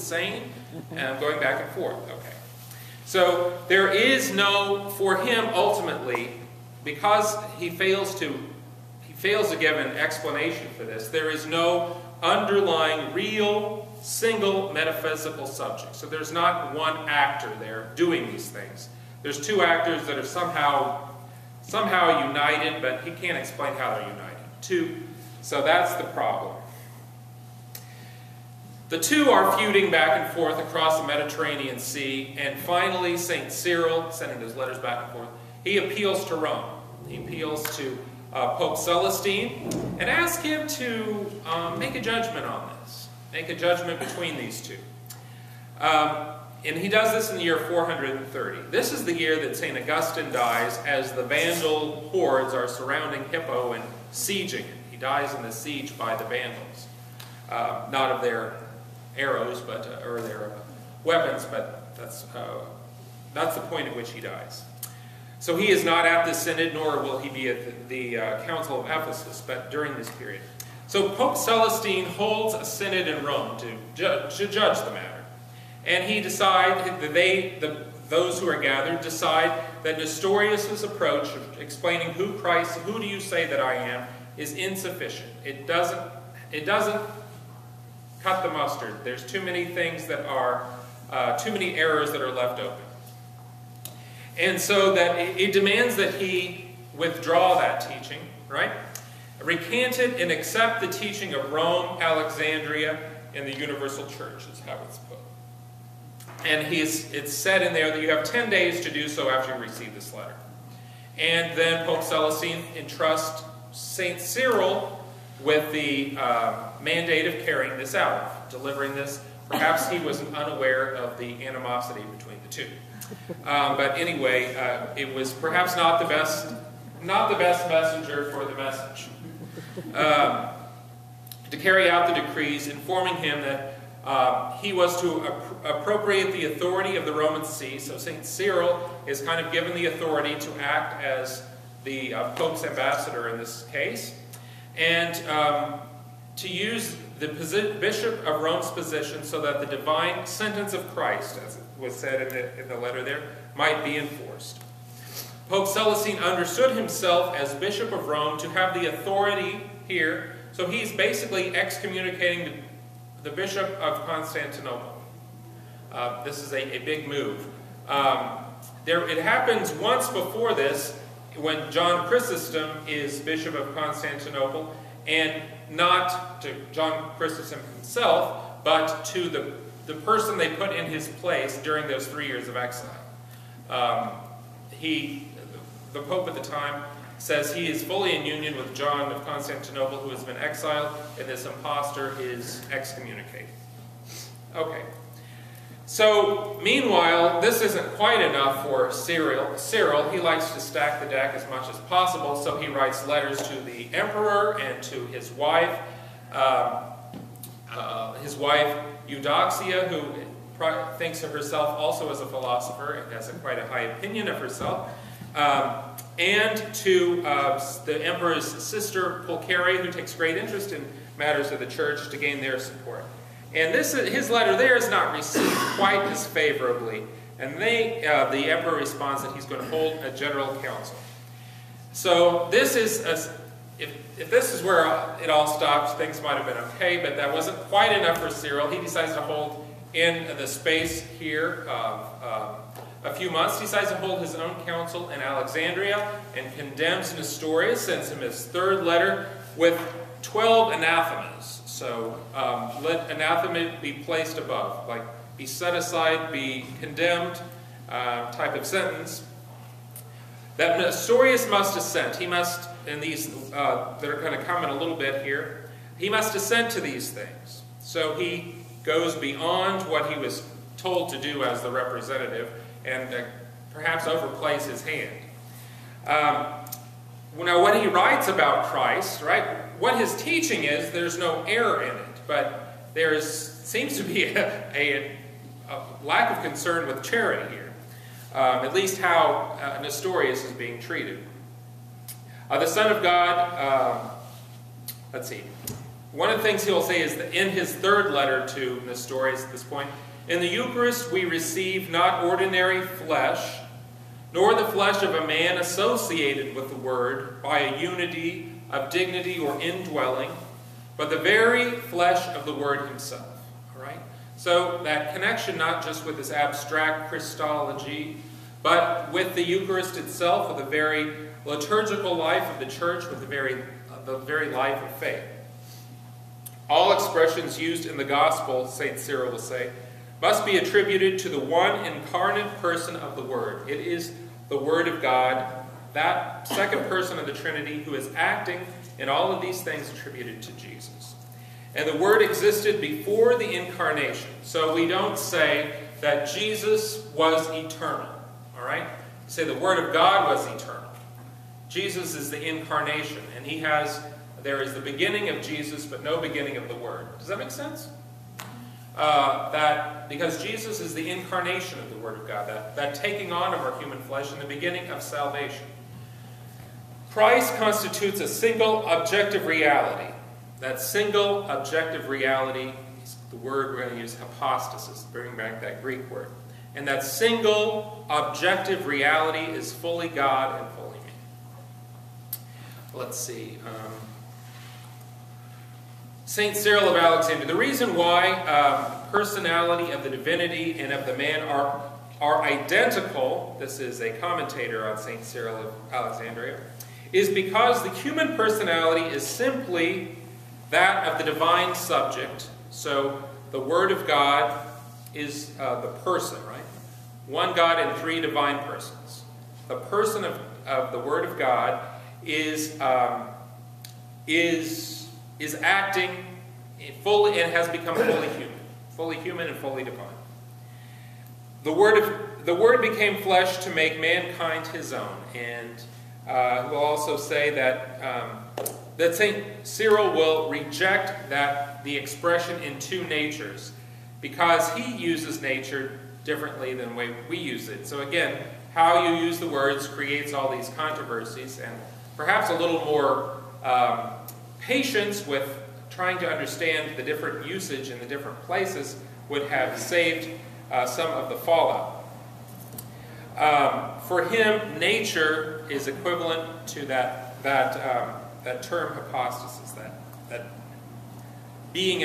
insane? Going back and forth. Okay. So there is no, for him ultimately, because he fails to give an explanation for this, there is no underlying real single metaphysical subject. So there's not one actor there doing these things. There's two actors that are somehow united, but he can't explain how they're united. So that's the problem. The two are feuding back and forth across the Mediterranean Sea, and finally St. Cyril, sending his letters back and forth, he appeals to Rome. He appeals to Pope Celestine and asks him to make a judgment on this, make a judgment between these two. And he does this in the year 430. This is the year that St. Augustine dies as the Vandal hordes are surrounding Hippo and sieging it. He dies in the siege by the Vandals. Not of their arrows, or their weapons, but that's the point at which he dies. So he is not at the synod, nor will he be at the Council of Ephesus, but during this period. So Pope Celestine holds a synod in Rome to judge the matter. And he decides, those who are gathered decide that Nestorius' approach of explaining who do you say that I am, is insufficient. It doesn't cut the mustard. There's too many things that are, too many errors that are left open. And so that it demands that he withdraw that teaching, right? Recant it and accept the teaching of Rome, Alexandria, and the Universal Church, is how it's put. And it's said in there that you have 10 days to do so after you receive this letter. And then Pope Celestine entrusts St. Cyril with the mandate of carrying this out, delivering this. Perhaps he was unaware of the animosity between the two. But anyway, it was perhaps not the best messenger for the message. To carry out the decrees, informing him that he was to appropriate the authority of the Roman See. So St. Cyril is kind of given the authority to act as the Pope's ambassador in this case, and to use the Bishop of Rome's position so that the divine sentence of Christ, as it was said in the letter there, might be enforced. Pope Celestine understood himself as Bishop of Rome to have the authority here, so he's basically excommunicating the Bishop of Constantinople. This is a big move. It happens once before this, when John Chrysostom is Bishop of Constantinople, and not to John Chrysostom himself, but to the person they put in his place during those 3 years of exile. The Pope at the time says he is fully in union with John of Constantinople, who has been exiled, and this impostor is excommunicated. Okay. So, meanwhile, this isn't quite enough for Cyril. He likes to stack the deck as much as possible, so he writes letters to the emperor and to his wife Eudoxia, who thinks of herself also as a philosopher and has quite a high opinion of herself, and to the emperor's sister Pulcheria, who takes great interest in matters of the church, to gain their support. And his letter there is not received quite as favorably, and the emperor responds that he's going to hold a general council. So this is, if this is where it all stops, things might have been okay, but that wasn't quite enough for Cyril. He decides to hold, in the space here a few months, he decides to hold his own council in Alexandria and condemns Nestorius, sends him his third letter with 12 anathemas. So let anathema be placed above, like be set aside, be condemned type of sentence. That Nestorius must assent. He must, and these that are going to come in a little bit here, he must assent to these things. So he goes beyond what he was told to do as the representative, and perhaps overplays his hand. Now, when he writes about Christ, right, what his teaching is, there's no error in it, but there seems to be a lack of concern with charity here, at least how Nestorius is being treated. The Son of God, let's see, one of the things he'll say is that in his third letter to Nestorius at this point, in the Eucharist we receive not ordinary flesh, nor the flesh of a man associated with the Word by a unity of dignity or indwelling, but the very flesh of the Word himself. All right? So that connection not just with this abstract Christology, but with the Eucharist itself, with the very liturgical life of the Church, with the very life of faith. All expressions used in the Gospel, St. Cyril will say, must be attributed to the one incarnate person of the Word. It is the Word of God, that second person of the Trinity, who is acting in all of these things attributed to Jesus. And the Word existed before the Incarnation. So we don't say that Jesus was eternal. All right? We say the Word of God was eternal. Jesus is the Incarnation, and there is the beginning of Jesus, but no beginning of the Word. Does that make sense? Because Jesus is the incarnation of the Word of God, that taking on of our human flesh and the beginning of salvation. Christ constitutes a single objective reality. That single objective reality is the word we're going to use, hypostasis, bringing back that Greek word. And that single objective reality is fully God and fully man. Let's see. St. Cyril of Alexandria. The reason why personality of the divinity and of the man are identical, this is a commentator on St. Cyril of Alexandria, is because the human personality is simply that of the divine subject. So the Word of God is the person, right? One God and three divine persons. The person of the Word of God is acting fully and has become fully human and fully divine. The Word became flesh to make mankind His own, and we'll also say that St. Cyril will reject the expression in two natures, because he uses nature differently than the way we use it. So again, how you use the words creates all these controversies, and perhaps a little more patience with trying to understand the different usage in the different places would have saved some of the fallout. For him, nature is equivalent to that term hypostasis, that being